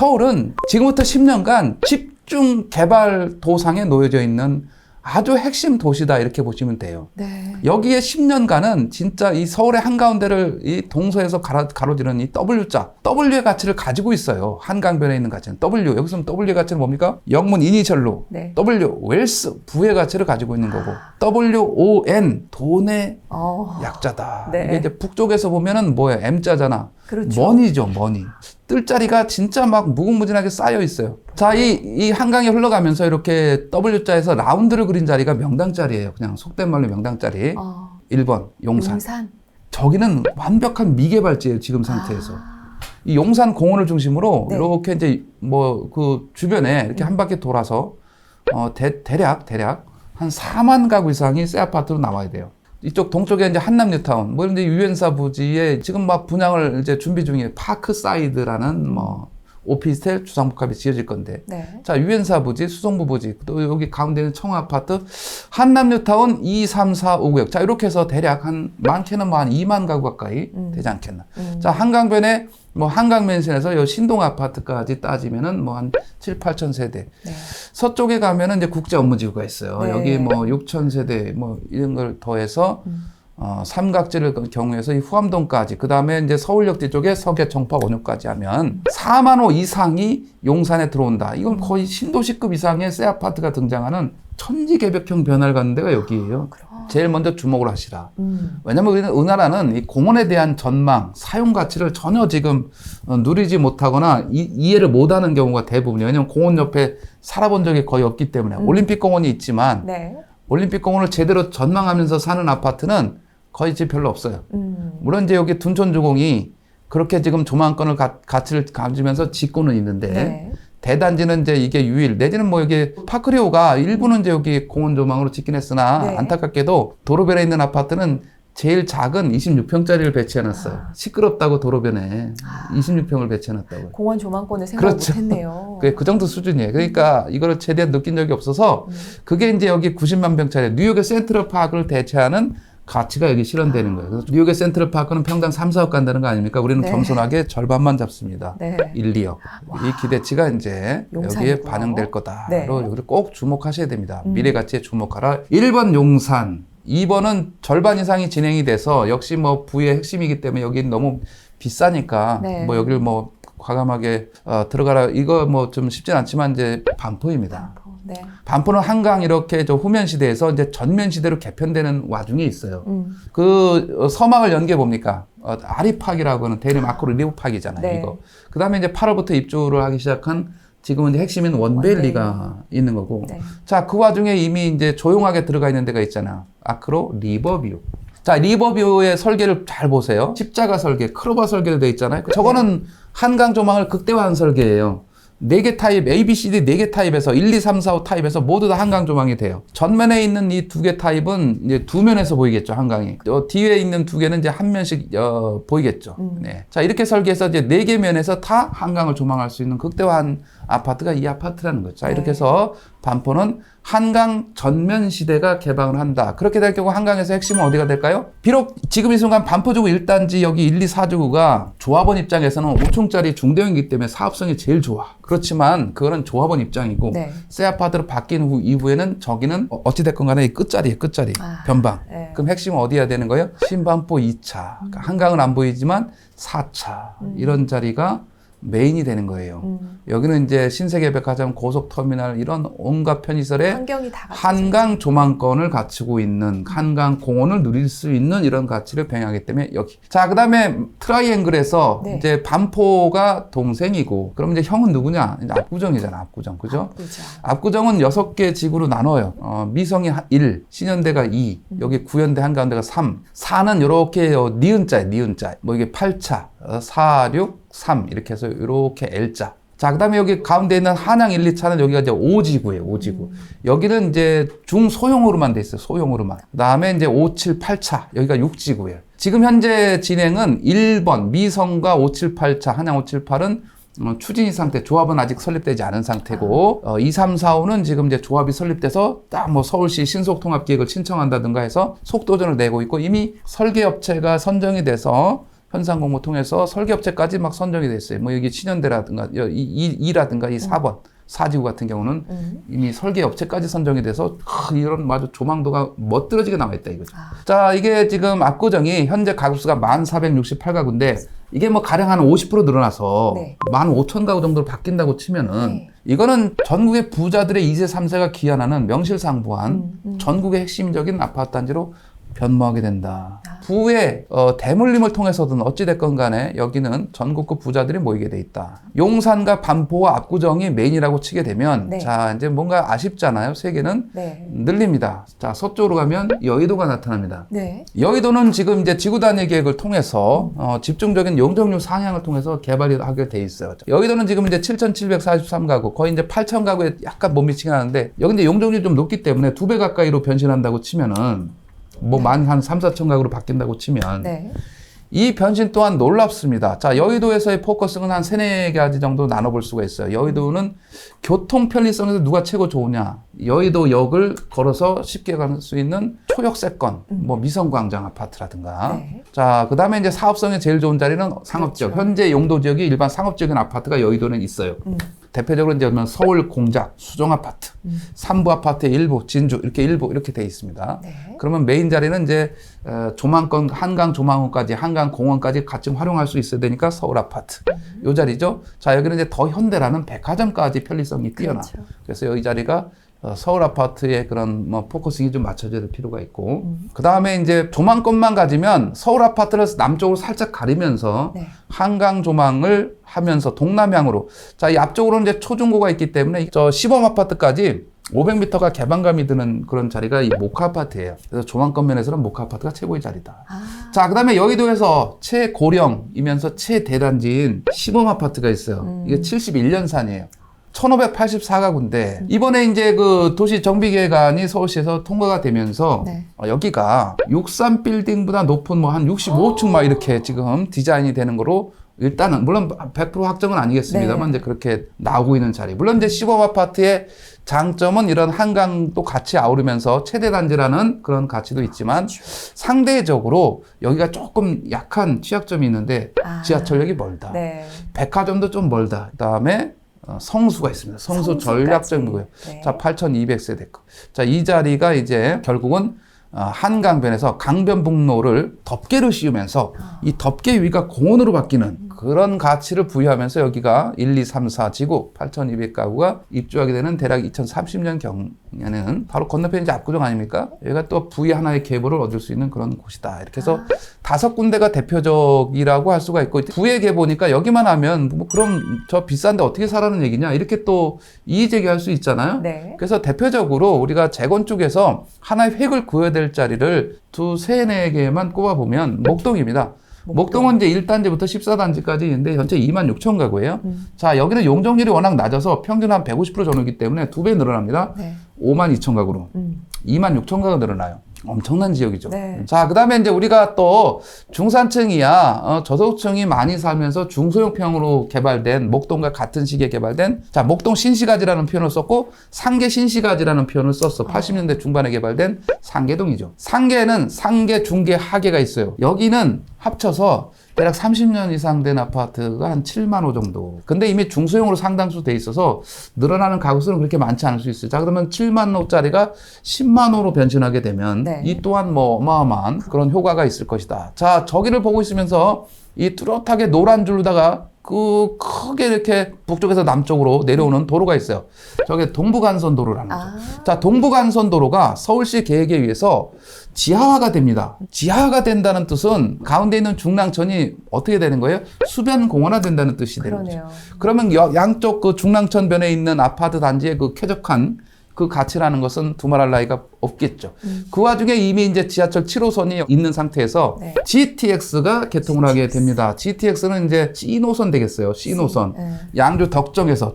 서울은 지금부터 10년간 집중 개발 도상에 놓여져 있는 아주 핵심 도시다 이렇게 보시면 돼요. 네. 여기에 10년간은 진짜 이 서울의 한가운데를 이 동서에서 가로지르는 이 W자, W의 가치를 가지고 있어요. 한강변에 있는 가치는 W. 여기서 W의 가치는 뭡니까? 영문 이니셜로 네. W, 웰스, 부의 가치를 가지고 있는 거고 WON, 돈의 약자다. 네. 이게 이제 북쪽에서 보면은 뭐예요? M자잖아. 그렇죠. 머니죠, 머니. 뜰자리가 진짜 막 무궁무진하게 쌓여 있어요. 자, 이 한강이 흘러가면서 이렇게 W자에서 라운드를 그린 자리가 명당자리예요. 그냥 속된 말로 명당자리. 1번, 용산. 저기는 완벽한 미개발지예요, 지금 상태에서. 이 용산 공원을 중심으로 네. 이렇게 이제 뭐 그 주변에 이렇게 한 바퀴 돌아서 대략 한 4만 가구 이상이 새 아파트로 나와야 돼요. 이쪽 동쪽에 이제 한남 뉴타운, 뭐 이런데 유엔사 부지에 지금 막 분양을 이제 준비 중이에요. 파크사이드라는 뭐 오피스텔 주상복합이 지어질 건데. 네. 자, 유엔사 부지, 수성구 부지, 또 여기 가운데 있는 청아 아파트, 한남 뉴타운 2, 3, 4, 5구역. 자, 이렇게 해서 대략 많게는 뭐 한 2만 가구 가까이 되지 않겠나. 자, 한강변에 뭐 한강맨션에서 요 신동 아파트까지 따지면은 뭐 한 7, 8천 세대. 네. 서쪽에 가면은 이제 국제 업무지구가 있어요. 네. 여기 뭐 6천 세대 뭐 이런 걸 더해서 삼각지를 경우에서 이 후암동까지, 그 다음에 이제 서울역 뒤쪽에 서계, 청파, 원효까지 하면 4만 호 이상이 용산에 들어온다. 이건 거의 신도시급 이상의 새 아파트가 등장하는 천지개벽형 변화를 갖는 데가 여기예요. 제일 먼저 주목을 하시라. 왜냐면 우리는 우리나라는 이 공원에 대한 전망, 사용 가치를 전혀 지금 누리지 못하거나 이해를 못하는 경우가 대부분이에요. 왜냐면 공원 옆에 살아본 적이 거의 없기 때문에. 올림픽 공원이 있지만 네. 올림픽 공원을 제대로 전망하면서 사는 아파트는 거의 지금 별로 없어요. 물론 이제 여기 둔촌주공이 그렇게 지금 조망권을 가치를 가지면서 짓고는 있는데 네. 대단지는 이제 이게 유일, 내지는 뭐 여기 파크리오가 일부는 이제 여기 공원 조망으로 짓긴 했으나 네. 안타깝게도 도로변에 있는 아파트는 제일 작은 26평짜리를 배치해놨어요. 시끄럽다고 도로변에 26평을 배치해놨다고요. 공원 조망권을 생각 그렇죠. 못했네요. 그 정도 수준이에요. 그러니까 이거를 최대한 느낀 적이 없어서 그게 이제 여기 90만 평짜리 뉴욕의 센트럴 파크를 대체하는 가치가 여기 실현되는 거예요. 그래서 뉴욕의 센트럴 파크는 평당 3, 4억 간다는 거 아닙니까? 우리는 네. 겸손하게 절반만 잡습니다. 네. 1, 2억. 이 기대치가 이제 용산이고요. 여기에 반영될 거다로 네. 여기를 꼭 주목하셔야 됩니다. 미래 가치에 주목하라. 1번 용산, 2번은 절반 이상이 진행이 돼서 역시 뭐 부의 핵심이기 때문에 여기는 너무 비싸니까 네. 뭐 여기를 뭐 과감하게 들어가라. 이거 뭐 좀 쉽진 않지만 이제 반포입니다. 네. 반포는 한강 이렇게 저 후면 시대에서 이제 전면 시대로 개편되는 와중에 있어요. 그 서막을 연 게 뭡니까? 아리팍이라고 하는 대림 아크로 리브팍이잖아요. 네. 이거. 그 다음에 이제 8월부터 입주를 하기 시작한 지금은 이제 핵심인 원베일리가 있는 거고. 네. 자, 그 와중에 이미 이제 조용하게 들어가 있는 데가 있잖아. 아크로 리버뷰. 자, 리버뷰의 설계를 잘 보세요. 십자가 설계, 크로바 설계로 되어 있잖아요. 저거는 한강 조망을 극대화한 설계예요. 4개 타입, A, B, C, D 4개 타입에서 1, 2, 3, 4, 5 타입에서 모두 다 한강 조망이 돼요. 전면에 있는 이 2개 타입은 이제 두 면에서 보이겠죠, 한강이. 뒤에 있는 2개는 이제 한 면씩 보이겠죠. 네. 자, 이렇게 설계해서 이제 4개 면에서 다 한강을 조망할 수 있는 극대화한 아파트가 이 아파트라는 거죠. 자, 이렇게 해서 반포는 한강 전면 시대가 개방을 한다. 그렇게 될 경우 한강에서 핵심은 어디가 될까요? 비록 지금 이 순간 반포주구 1단지 여기 1, 2, 4주구가 조합원 입장에서는 5층짜리 중대형이기 때문에 사업성이 제일 좋아. 그렇지만 그거는 조합원 입장이고 네. 새 아파트로 바뀐 이후에는 저기는 어찌됐건 간에 이 끝자리에 끝자리. 변방. 네. 그럼 핵심은 어디야 되는 거예요? 신반포 2차. 그러니까 한강은 안 보이지만 4차. 이런 자리가 메인이 되는 거예요. 여기는 이제 신세계백화점, 고속터미널 이런 온갖 편의시설에 환경이 다 같이 한강 조망권을 갖추고 있는 한강 공원을 누릴 수 있는 이런 가치를 병행하기 때문에 여기. 자, 그 다음에 트라이앵글에서 네. 이제 반포가 동생이고 그럼 이제 형은 누구냐? 이제 압구정이잖아, 압구정. 그죠? 압구정은 6개 지구로 나눠요. 미성이 1, 신현대가 2, 여기 구현대 한가운데가 3, 4는 이렇게 니은자. 뭐 이게 8차, 4, 6, 3 이렇게 해서 이렇게 L자. 자, 그 다음에 여기 가운데 있는 한양 1, 2차는 여기가 이제 5지구예요, 5지구. 여기는 이제 중소형으로만 돼 있어요, 소형으로만. 그 다음에 이제 5, 7, 8차. 여기가 6지구예요. 지금 현재 진행은 1번 미성과 5, 7, 8차, 한양 5, 7, 8은 추진이 상태, 조합은 아직 설립되지 않은 상태고, 2, 3, 4, 5는 지금 이제 조합이 설립돼서 딱 뭐 서울시 신속통합기획을 신청한다든가 해서 속도전을 내고 있고, 이미 설계업체가 선정이 돼서 현상공모 통해서 설계업체까지 막 선정이 됐어요. 뭐 여기 신현대라든가 이라든가 이 4번 사지구 같은 경우는 이미 설계업체까지 선정이 돼서 이런 아주 조망도가 멋들어지게 나와 있다 이거죠. 자, 이게 지금 압구정이 현재 가구수가 1468가구인데 이게 뭐 가령 한 50% 늘어나서 네. 15,000가구 정도로 바뀐다고 치면은 이거는 전국의 부자들의 2세, 3세가 기한하는 명실상부한 전국의 핵심적인 아파트 단지로 변모하게 된다. 부의 대물림을 통해서든 어찌됐건 간에 여기는 전국구 부자들이 모이게 돼 있다. 용산과 반포와 압구정이 메인이라고 치게 되면 네. 자, 이제 뭔가 아쉽잖아요. 세계는 네. 늘립니다. 자, 서쪽으로 가면 여의도가 나타납니다. 네. 여의도는 지금 이제 지구단위 계획을 통해서 집중적인 용적률 상향을 통해서 개발이 하게 돼 있어요. 여의도는 지금 이제 7,743가구, 거의 이제 8,000가구에 약간 못 미치긴 하는데 여기 이제 용적률이 좀 높기 때문에 2배 가까이로 변신한다고 치면은 뭐 만 한 3, 4천 가구로 바뀐다고 치면 네. 이 변신 또한 놀랍습니다. 자, 여의도에서의 포커스는 한 3-4가지 정도 나눠볼 수가 있어요. 여의도는 교통 편리성에서 누가 최고 좋으냐. 여의도역을 걸어서 쉽게 갈 수 있는 초역세권, 뭐 미성광장 아파트라든가. 네. 자, 그 다음에 이제 사업성이 제일 좋은 자리는 상업지역. 그렇죠. 현재 용도 지역이 일반 상업적인 아파트가 여의도는 있어요. 대표적으로 이제 서울 공작, 수정 아파트, 삼부 아파트의 일부, 진주 이렇게 일부 이렇게 돼 있습니다. 네. 그러면 메인 자리는 이제 조망권 한강 조망원까지 한강 공원까지 같이 활용할 수 있어야 되니까 서울 아파트 요 자리죠. 자, 여기는 이제 더 현대라는 백화점까지 편리성이 뛰어나. 그렇죠. 그래서 이 자리가 서울 아파트의 그런 뭐 포커싱이 좀 맞춰져야 될 필요가 있고 그 다음에 이제 조망권만 가지면 서울 아파트를 남쪽으로 살짝 가리면서 네. 한강 조망을 하면서 동남향으로 자, 이 앞쪽으로는 이제 초중고가 있기 때문에 저 시범 아파트까지 500m가 개방감이 드는 그런 자리가 이 모카 아파트예요. 그래서 조망권 면에서는 모카 아파트가 최고의 자리다. 자, 그 다음에 여의도에서 최고령이면서 최대단지인 시범 아파트가 있어요. 이게 71년산이에요. 1584가구인데 이번에 이제 그 도시 정비계획안이 서울시에서 통과가 되면서 네. 여기가 63빌딩보다 높은 뭐 한 65층 막 이렇게 지금 디자인이 되는 거로 일단은 물론 100% 확정은 아니겠습니다만 네. 이제 그렇게 나오고 있는 자리. 물론 이제 시범 아파트의 장점은 이런 한강도 같이 아우르면서 최대 단지라는 그런 가치도 있지만 상대적으로 여기가 조금 약한 취약점이 있는데 지하철역이 멀다. 네. 백화점도 좀 멀다. 그다음에 성수가 있습니다. 성수 전략적이고요. 네. 자, 8,200세대. 자, 이 자리가 이제 결국은 한강변에서 강변북로를 덮개를 씌우면서 이 덮개 위가 공원으로 바뀌는 그런 가치를 부여하면서 여기가 1, 2, 3, 4 지구 8,200가구가 입주하게 되는 대략 2030년 경에는 바로 건너편 이제 압구정 아닙니까? 여기가 또 부의 하나의 계보를 얻을 수 있는 그런 곳이다. 이렇게 해서 5군데가 대표적이라고 할 수가 있고 부의 계보니까 여기만 하면 뭐 그럼 저 비싼데 어떻게 사라는 얘기냐 이렇게 또 이의 제기할 수 있잖아요. 네. 그래서 대표적으로 우리가 재건축에서 하나의 획을 그어야 될 자리를 2, 3, 4개만 꼽아보면 목동입니다. 목동은 이제 1단지부터 14단지까지 있는데 현재 26,000가구예요. 자, 여기는 용적률이 워낙 낮아서 평균 한 150% 전후이기 때문에 2배 늘어납니다. 네. 52,000가구로. 26,000가구 늘어나요. 엄청난 지역이죠. 네. 자, 그 다음에 이제 우리가 또 중산층이야, 저소득층이 많이 살면서 중소형평으로 개발된, 목동과 같은 시기에 개발된, 자, 목동 신시가지라는 표현을 썼고, 상계 신시가지라는 표현을 썼어. 80년대 중반에 개발된 상계동이죠. 상계는 상계, 중계, 하계가 있어요. 여기는 합쳐서 대략 30년 이상 된 아파트가 한 7만 호 정도. 근데 이미 중소형으로 상당수 돼 있어서 늘어나는 가구 수는 그렇게 많지 않을 수 있어요. 자, 그러면 7만 호짜리가 10만 호로 변신하게 되면 네. 이 또한 뭐 어마어마한 그런 효과가 있을 것이다. 자, 저기를 보고 있으면서 이 뚜렷하게 노란 줄로다가 그 크게 이렇게 북쪽에서 남쪽으로 내려오는 도로가 있어요. 저게 동부간선도로라는 거죠. 자, 동부간선도로가 서울시 계획에 의해서 지하화가 됩니다. 지하화가 된다는 뜻은 가운데 있는 중랑천이 어떻게 되는 거예요? 수변 공원화 된다는 뜻이 되는 거죠. 그러면 양쪽 그 중랑천변에 있는 아파트 단지의 그 쾌적한 그 가치라는 것은 두말할 나위가 없겠죠. 그 와중에 이미 이제 지하철 7호선이 있는 상태에서 네. GTX가 개통을 하게 됩니다. GTX는 이제 C노선 되겠어요. C노선. 양주 덕정에서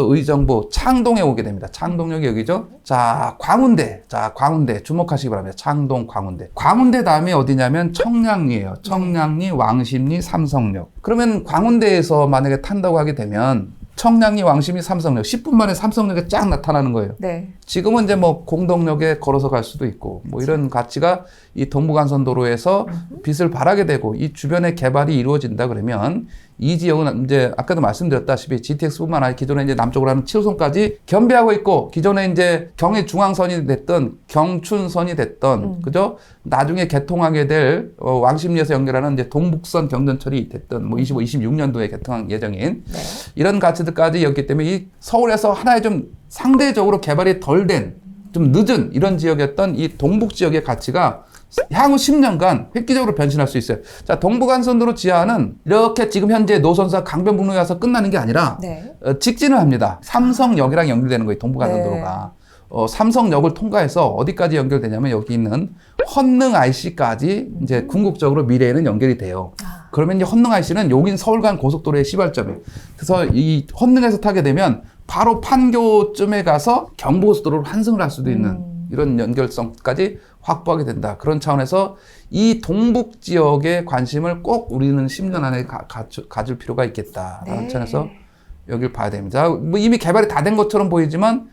의정부 창동에 오게 됩니다. 창동역이 여기죠. 자, 광운대. 자, 광운대 주목하시기 바랍니다. 창동, 광운대. 광운대 다음에 어디냐면 청량리예요. 청량리, 왕십리, 삼성역. 그러면 광운대에서 만약에 탄다고 하게 되면 청량리 왕십리 삼성역 10분 만에 삼성역에 쫙 나타나는 거예요. 네. 지금은 이제 뭐 공덕역에 걸어서 갈 수도 있고 뭐 이런 가치가 이 동부간선도로에서 빛을 발하게 되고 이 주변에 개발이 이루어진다 그러면 이 지역은 이제 아까도 말씀드렸다시피 GTX뿐만 아니라 기존에 이제 남쪽으로 하는 7호선까지 겸비하고 있고 기존에 이제 경의중앙선이 됐던 경춘선이 됐던 그죠? 나중에 개통하게 될 왕십리에서 연결하는 이제 동북선 경전철이 됐던 뭐 26년도에 개통한 예정인 네. 이런 가치들까지였기 때문에 이 서울에서 하나의 좀 상대적으로 개발이 덜 된 좀 늦은 이런 지역이었던 이 동북 지역의 가치가 향후 10년간 획기적으로 변신할 수 있어요. 자, 동부간선도로 지하는 이렇게 지금 현재 노선사 강변북로에 와서 끝나는 게 아니라 네. 직진을 합니다. 삼성역이랑 연결되는 거예요. 동부간선도로가. 삼성역을 통과해서 어디까지 연결되냐면 여기 있는 헌능 IC까지 이제 궁극적으로 미래에는 연결이 돼요. 그러면 이제 헌능 IC는 여긴 서울 간 고속도로의 시발점이에요. 그래서 이 헌능에서 타게 되면 바로 판교쯤에 가서 경부고속도로로 환승을 할 수도 있는 이런 연결성까지 확보하게 된다. 그런 차원에서 이 동북 지역의 관심을 꼭 우리는 10년 안에 가질 필요가 있겠다라는 네. 차원에서 여기를 봐야 됩니다. 뭐 이미 개발이 다 된 것처럼 보이지만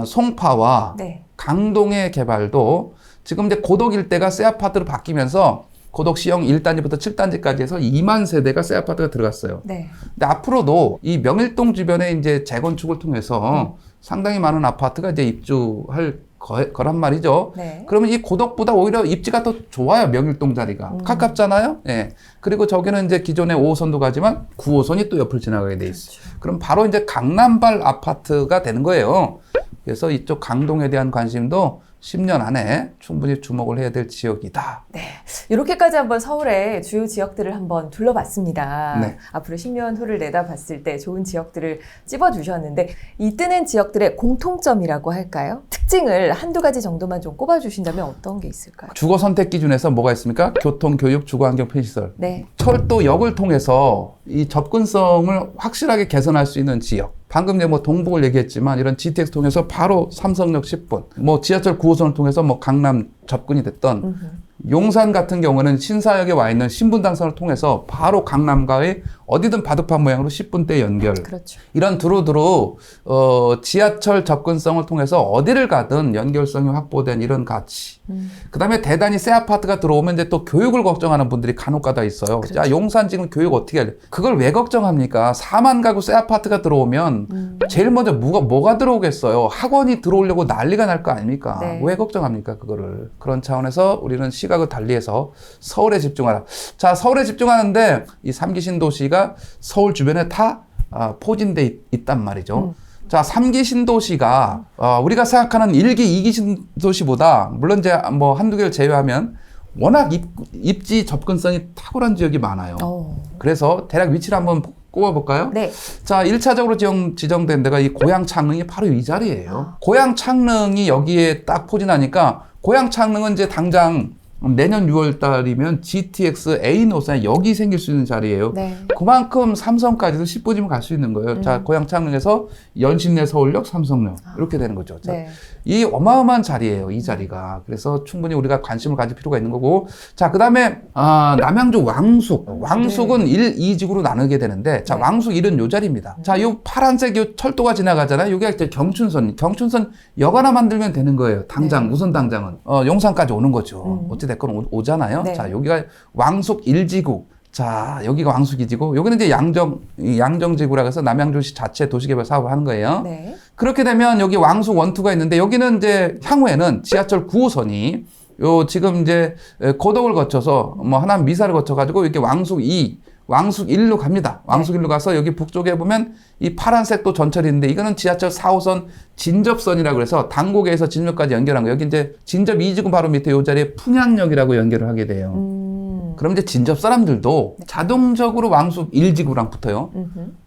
송파와 네. 강동의 개발도 지금 이제 고덕 일대가 새 아파트로 바뀌면서 고덕 시형 1단지부터 7단지까지 해서 2만 세대가 새 아파트가 들어갔어요. 네. 근데 앞으로도 이 명일동 주변에 이제 재건축을 통해서 상당히 많은 아파트가 이제 입주할 거란 말이죠. 네. 그러면 이 고덕보다 오히려 입지가 더 좋아요. 명일동 자리가. 가깝잖아요. 예. 그리고 저기는 이제 기존에 5호선도 가지만 9호선이 또 옆을 지나가게 돼 있어요. 그럼 바로 이제 강남발 아파트가 되는 거예요. 그래서 이쪽 강동에 대한 관심도 10년 안에 충분히 주목을 해야 될 지역이다. 네. 이렇게까지 한번 서울의 주요 지역들을 한번 둘러봤습니다. 네. 앞으로 10년 후를 내다봤을 때 좋은 지역들을 찝어주셨는데 이 뜨는 지역들의 공통점이라고 할까요? 특징을 한두 가지 정도만 좀 꼽아주신다면 어떤 게 있을까요? 주거 선택 기준에서 뭐가 있습니까? 교통, 교육, 주거환경, 편의시설. 네. 철도역을 통해서 이 접근성을 확실하게 개선할 수 있는 지역. 방금 이제 뭐 동북을 얘기했지만 이런 GTX 통해서 바로 삼성역 10분, 뭐 지하철 9호선을 통해서 뭐 강남 접근이 됐던 용산 같은 경우는 신사역에 와 있는 신분당선을 통해서 바로 강남과의 어디든 바둑판 모양으로 10분대 연결. 그렇죠. 이런 두루두루 지하철 접근성을 통해서 어디를 가든 연결성이 확보된 이런 가치. 그다음에 대단히 새 아파트가 들어오면 이제 또 교육을 걱정하는 분들이 간혹가다 있어요. 그렇죠. 자, 용산 지금 교육 어떻게 해야 돼? 그걸 왜 걱정합니까? 4만 가구 새 아파트가 들어오면 제일 먼저 뭐가 들어오겠어요? 학원이 들어오려고 난리가 날 거 아닙니까? 네. 왜 걱정합니까? 그거를. 그런 차원에서 우리는 시각을 달리해서 서울에 집중하라. 자, 서울에 집중하는데 이 3기 신도시가 서울 주변에 다 포진돼 있단 말이죠. 자, 3기 신도시가 우리가 생각하는 1기, 2기 신도시보다 물론 이제 뭐 한두 개를 제외하면 워낙 입지 접근성이 탁월한 지역이 많아요. 그래서 대략 위치를 한번 꼽아볼까요? 네. 자, 1차적으로 지정된 데가 이 고양 창릉이 바로 이 자리예요. 고양 창릉이 여기에 딱 포진하니까 고양 창릉은 이제 당장 내년 6월 달이면 GTX A 노선에 여기 생길 수 있는 자리예요. 네. 그만큼 삼성까지도 10분이면 갈 수 있는 거예요. 자, 고양 창릉에서 연신내 서울역, 삼성역 이렇게 되는 거죠. 자, 네. 이 어마어마한 자리예요. 이 자리가. 그래서 충분히 우리가 관심을 가질 필요가 있는 거고. 자, 그다음에 남양주 왕숙. 왕숙은 1, 2지구로 나누게 되는데 자, 네. 왕숙 1은 요 자리입니다. 자, 요 파란색 요 철도가 지나가잖아요. 요게 이제 경춘선 역 하나 만들면 되는 거예요. 당장 네. 우선 당장은 용산까지 오는 거죠. 어찌 됐건 오잖아요. 네. 자, 여기가 왕숙 1지구. 자, 여기가 왕숙이지고 여기는 이제 양정지구라고 해서 남양주시 자체 도시개발 사업을 하는 거예요. 네. 그렇게 되면 여기 왕숙 1, 2가 있는데 여기는 이제 향후에는 지하철 9호선이 지금 이제 고덕을 거쳐서 뭐 하남 미사를 거쳐가지고 이렇게 왕숙 2, 왕숙 1로 갑니다. 왕숙 1로 가서 여기 북쪽에 보면 이 파란색 또 전철이 있는데 이거는 지하철 4호선 진접선이라고 해서 당곡에서 진접까지 연결한 거예요. 여기 이제 진접 2지구 바로 밑에 이 자리에 풍양역이라고 연결을 하게 돼요. 그럼 이제 진접 사람들도 자동적으로 왕숙 1지구랑 붙어요.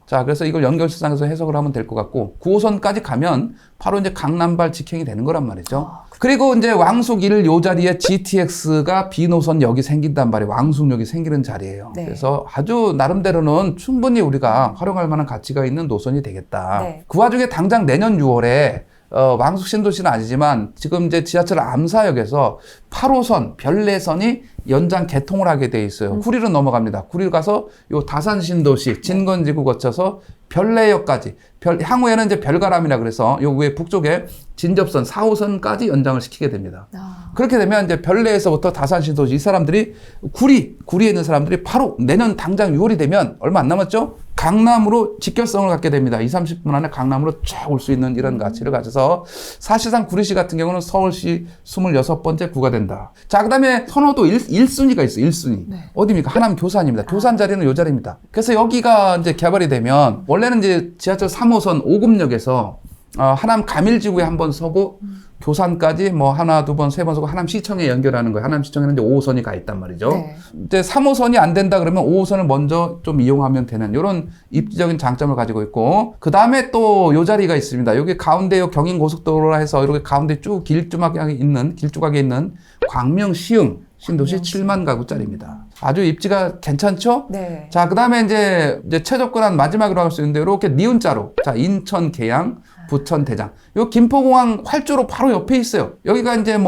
자, 그래서 이걸 연결시장에서 해석을 하면 될 것 같고 9호선까지 가면 바로 이제 강남발 직행이 되는 거란 말이죠. 그리고 이제 왕숙 1 요 자리에 GTX가 B노선 역이 생긴단 말이에요. 왕숙역이 생기는 자리예요. 네. 그래서 아주 나름대로는 충분히 우리가 활용할 만한 가치가 있는 노선이 되겠다. 네. 그 와중에 당장 내년 6월에 왕숙 신도시는 아니지만 지금 이제 지하철 암사역에서 8호선 별내선이 연장 개통을 하게 돼 있어요. 구리로 넘어갑니다. 구리로 가서 요 다산 신도시 진건지구 거쳐서 별내역까지 향후에는 이제 별가람이라 그래서 요 위에 북쪽에 진접선 4호선까지 연장을 시키게 됩니다. 그렇게 되면 이제 별내에서부터 다산 신도시 이 사람들이 구리에 있는 사람들이 바로 내년 당장 6월이 되면 얼마 안 남았죠? 강남으로 직결성을 갖게 됩니다. 20-30분 안에 강남으로 쫙 올 수 있는 이런 가치를 가져서 사실상 구리시 같은 경우는 서울시 26번째 구가 된다. 자, 그 다음에 선호도 1순위가 있어요. 1순위. 네. 어디입니까? 하남 교산입니다. 교산 자리는 요 자리입니다. 그래서 여기가 이제 개발이 되면 원래는 이제 지하철 3호선 5급역에서 하남 가밀지구에 한번 서고 교산까지 뭐 하나, 두 번, 세 번 서고 하남 시청에 연결하는 거예요. 하남 시청에는 이제 5호선이 가 있단 말이죠. 네. 이제 3호선이 안 된다 그러면 5호선을 먼저 좀 이용하면 되는 이런 입지적인 장점을 가지고 있고, 그 다음에 또 요 자리가 있습니다. 여기 가운데 요 경인고속도로라 해서 이렇게 가운데 쭉 길쭉하게 있는 광명 시흥 신도시 7만 가구짜리입니다. 아주 입지가 괜찮죠? 네. 자, 그 다음에 이제 최접근한 마지막으로 할 수 있는데, 이렇게 니은자로. 자, 인천 계양, 부천 대장. 요 김포공항 활주로 바로 옆에 있어요. 여기가 이제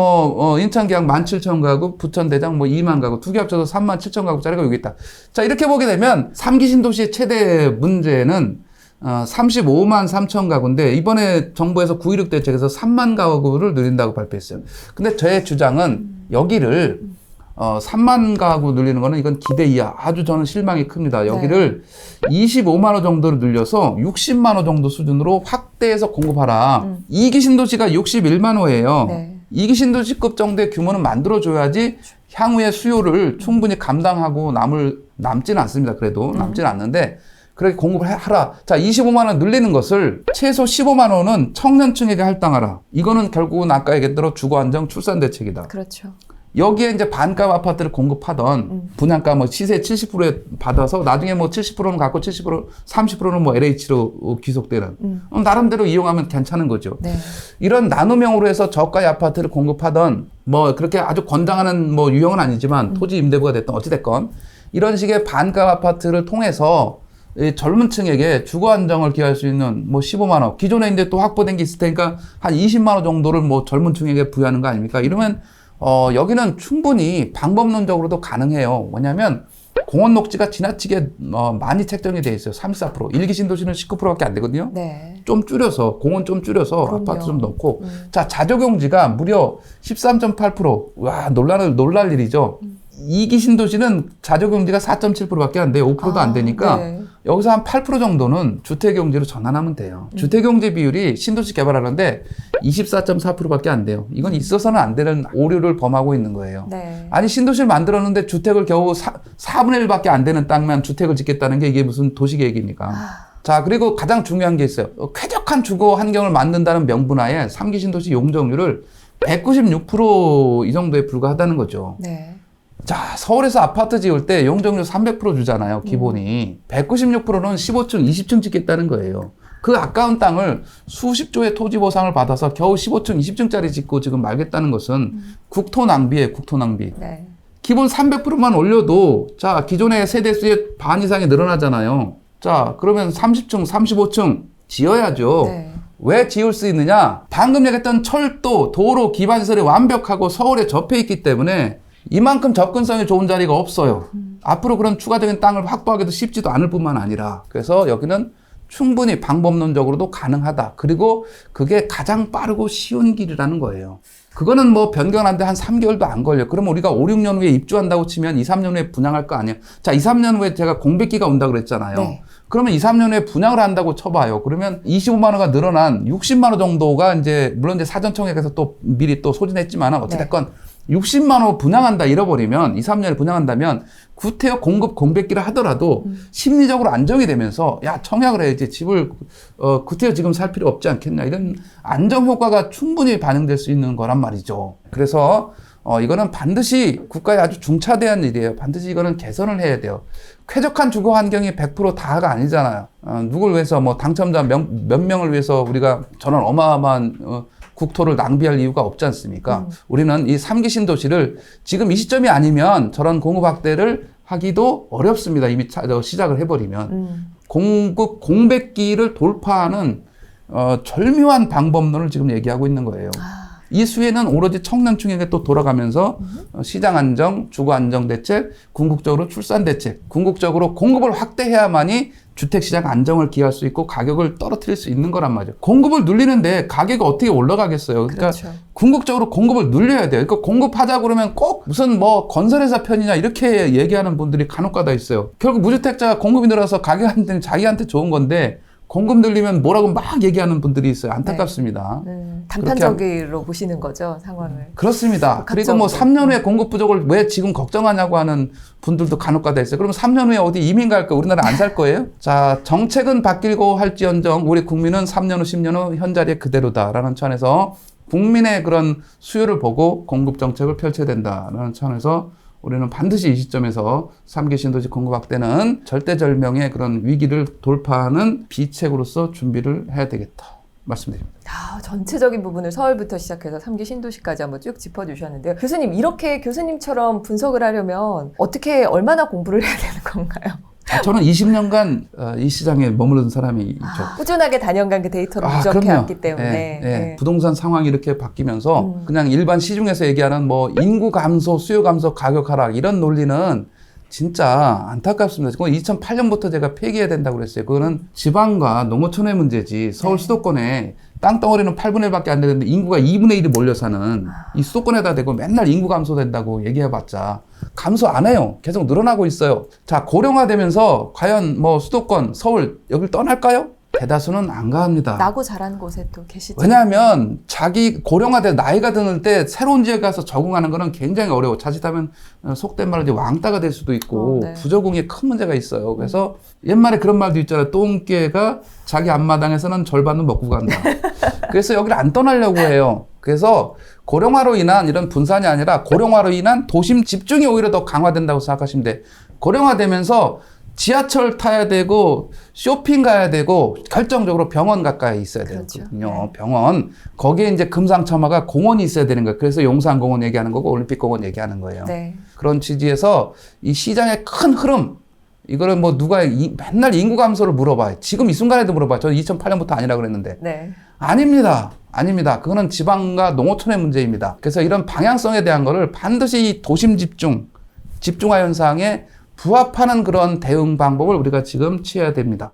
인천 계양 17,000가구, 부천 대장 2만 가구, 두 개 합쳐서 37,000가구짜리가 여기 있다. 자, 이렇게 보게 되면 3기 신도시의 최대 문제는 35만 3천 가구인데, 이번에 정부에서 9.16 대책에서 3만 가구를 늘린다고 발표했어요. 근데 저의 주장은 여기를 3만 가구 늘리는 거는 이건 기대 이하. 아주 저는 실망이 큽니다. 여기를 25만 호 정도로 늘려서 60만 호 정도 수준으로 확대해서 공급하라. 2기 신도시가 61만 호예요. 네. 2기 2기 신도시급 정도의 규모는 만들어줘야지 향후의 수요를 충분히 감당하고 남지는 않습니다. 그래도 남지는 않는데 그렇게 공급을 하라. 자, 25만 원 늘리는 것을 최소 15만 원은 청년층에게 할당하라. 이거는 결국은 아까 얘기했대로 주거안정 출산 대책이다. 그렇죠. 여기에 이제 반값 아파트를 공급하던 분양가 시세 70%에 받아서 나중에 70%는 갖고 30%는 LH로 귀속되는 나름대로 이용하면 괜찮은 거죠. 네. 이런 나눔형으로 해서 저가의 아파트를 공급하던 그렇게 아주 권장하는 유형은 아니지만 토지 임대부가 됐던 어찌됐건 이런 식의 반값 아파트를 통해서 이 젊은 층에게 주거 안정을 기할 수 있는 15만 원. 기존에 이제 또 확보된 게 있을 테니까 한 20만 원 정도를 젊은 층에게 부여하는 거 아닙니까? 이러면 여기는 충분히 방법론적으로도 가능해요. 뭐냐면 공원 녹지가 지나치게 많이 책정이 돼 있어요. 34%. 1기 신도시는 19%밖에 안 되거든요. 네. 좀 줄여서 공원 좀 줄여서 그럼요. 아파트 좀 넣고 자, 자조경지가 무려 13.8%. 와, 놀랄 일이죠. 2기 신도시는 자조경지가 4.7%밖에 안 돼요. 5%도 안 되니까 네. 여기서 한 8% 정도는 주택경지로 전환하면 돼요. 주택경지 비율이 신도시 개발하는데 24.4%밖에 안 돼요. 이건 있어서는 안 되는 오류를 범하고 있는 거예요. 네. 아니, 신도시를 만들었는데 주택을 겨우 4분의 1밖에 안 되는 땅만 주택을 짓겠다는 게 이게 무슨 도시계획입니까? 자, 그리고 가장 중요한 게 있어요. 쾌적한 주거 환경을 만든다는 명분하에 3기 신도시 용적률을 196% 이 정도에 불과하다는 거죠. 네. 자, 서울에서 아파트 지을 때 용적률 300% 주잖아요, 기본이. 196%는 15층, 20층 짓겠다는 거예요. 그 아까운 땅을 수십조의 토지 보상을 받아서 겨우 15층, 20층짜리 짓고 지금 말겠다는 것은 국토 낭비예요, 국토 낭비. 네. 기본 300%만 올려도, 자, 기존의 세대수의 반 이상이 늘어나잖아요. 자, 그러면 30층, 35층 지어야죠. 네. 왜 지을 수 있느냐? 방금 얘기했던 철도, 도로, 기반시설이 완벽하고 서울에 접해 있기 때문에 이만큼 접근성이 좋은 자리가 없어요. 앞으로 그런 추가적인 땅을 확보하기도 쉽지도 않을 뿐만 아니라 그래서 여기는 충분히 방법론적으로도 가능하다. 그리고 그게 가장 빠르고 쉬운 길이라는 거예요. 그거는 변경하는데 한 3개월도 안 걸려. 그러면 우리가 5, 6년 후에 입주한다고 치면 2, 3년 후에 분양할 거 아니에요. 자, 2, 3년 후에 제가 공백기가 온다 그랬잖아요. 네. 그러면 2, 3년 후에 분양을 한다고 쳐봐요. 그러면 25만 원가 늘어난 60만 원 정도가 물론 사전청약에서 또 미리 또 소진했지만 어찌됐건 60만 호 분양한다 잃어버리면 2, 3년에 분양한다면 구태여 공급 공백기를 하더라도 심리적으로 안정이 되면서 청약을 해야지 집을 구태여 지금 살 필요 없지 않겠냐 이런 안정 효과가 충분히 반영될 수 있는 거란 말이죠. 그래서 이거는 반드시 국가에 아주 중차대한 일이에요. 반드시 이거는 개선을 해야 돼요. 쾌적한 주거 환경이 100% 다가 아니잖아요. 누굴 위해서 당첨자 몇 명을 위해서 우리가 저런 어마어마한 국토를 낭비할 이유가 없지 않습니까? 우리는 이 3기 신도시를 지금 이 시점이 아니면 저런 공급 확대를 하기도 어렵습니다. 이미 시작을 해버리면. 공급 공백기를 돌파하는 절묘한 방법론을 지금 얘기하고 있는 거예요. 이 수혜는 오로지 청년층에게 또 돌아가면서 시장 안정, 주거 안정 대책, 궁극적으로 출산 대책, 궁극적으로 공급을 확대해야만이 주택시장 안정을 기할 수 있고 가격을 떨어뜨릴 수 있는 거란 말이죠. 공급을 늘리는데 가격이 어떻게 올라가겠어요. 그러니까 그렇죠. 궁극적으로 공급을 늘려야 돼요. 그러니까 공급하자 그러면 꼭 무슨 뭐 건설회사 편이냐 이렇게 얘기하는 분들이 간혹가다 있어요. 결국 무주택자가 공급이 늘어서 가격한테는 자기한테 좋은 건데 공급 늘리면 뭐라고 막 얘기하는 분들이 있어요. 안타깝습니다. 단편적으로 보시는 거죠, 상황을. 그렇습니다. 그리고 뭐 3년 후에 공급 부족을 왜 지금 걱정하냐고 하는 분들도 간혹가다 있어요. 그러면 3년 후에 어디 이민 갈까? 우리나라 안 살 거예요? 자, 정책은 바뀌고 할지언정 우리 국민은 3년 후, 10년 후 현자리에 그대로다라는 차원에서 국민의 그런 수요를 보고 공급 정책을 펼쳐야 된다라는 차원에서 우리는 반드시 이 시점에서 3기 신도시 공급 확대는 절대절명의 그런 위기를 돌파하는 비책으로서 준비를 해야 되겠다 말씀드립니다. 전체적인 부분을 서울부터 시작해서 3기 신도시까지 한번 쭉 짚어주셨는데요. 교수님, 이렇게 교수님처럼 분석을 하려면 어떻게 얼마나 공부를 해야 되는 건가요? 저는 20년간 이 시장에 머무른 사람이죠. 꾸준하게 단연간 그 데이터를 누적해왔기 때문에. 네. 부동산 상황이 이렇게 바뀌면서 그냥 일반 시중에서 얘기하는 뭐 인구 감소, 수요 감소, 가격 하락 이런 논리는 진짜 안타깝습니다. 그건 2008년부터 제가 폐기해야 된다고 그랬어요. 그거는 지방과 농어촌의 문제지 서울 수도권에 땅덩어리는 8분의 1밖에 안 되는데 인구가 2분의 1이 몰려 사는 이 수도권에다 대고 맨날 인구 감소된다고 얘기해봤자 감소 안 해요. 계속 늘어나고 있어요. 자, 고령화되면서 과연 뭐 수도권, 서울 여길 떠날까요? 대다수는 안 갑니다. 나고 자란 곳에 또 계시죠. 왜냐하면 자기 고령화돼 나이가 드는 때 새로운 지역에 가서 적응하는 거는 굉장히 어려워. 자칫하면 속된 말로 이제 왕따가 될 수도 있고 부적응에 큰 문제가 있어요. 그래서 옛말에 그런 말도 있잖아요. 똥개가 자기 앞마당에서는 절반은 먹고 간다. 그래서 여기를 안 떠나려고 해요. 그래서 고령화로 인한 이런 분산이 아니라 고령화로 인한 도심 집중이 오히려 더 강화된다고 생각하시면 돼. 고령화되면서 지하철 타야 되고 쇼핑 가야 되고 결정적으로 병원 가까이 있어야 되거든요. 병원. 거기에 이제 금상첨화가 공원이 있어야 되는 거예요. 그래서 용산공원 얘기하는 거고 올림픽공원 얘기하는 거예요. 그런 취지에서 이 시장의 큰 흐름 이거를 뭐 누가 맨날 인구 감소를 물어봐요. 지금 이 순간에도 물어봐요. 저는 2008년부터 아니라 그랬는데. 아닙니다. 아닙니다. 그거는 지방과 농어촌의 문제입니다. 그래서 이런 방향성에 대한 거를 반드시 도심 집중화 현상에 부합하는 그런 대응 방법을 우리가 지금 취해야 됩니다.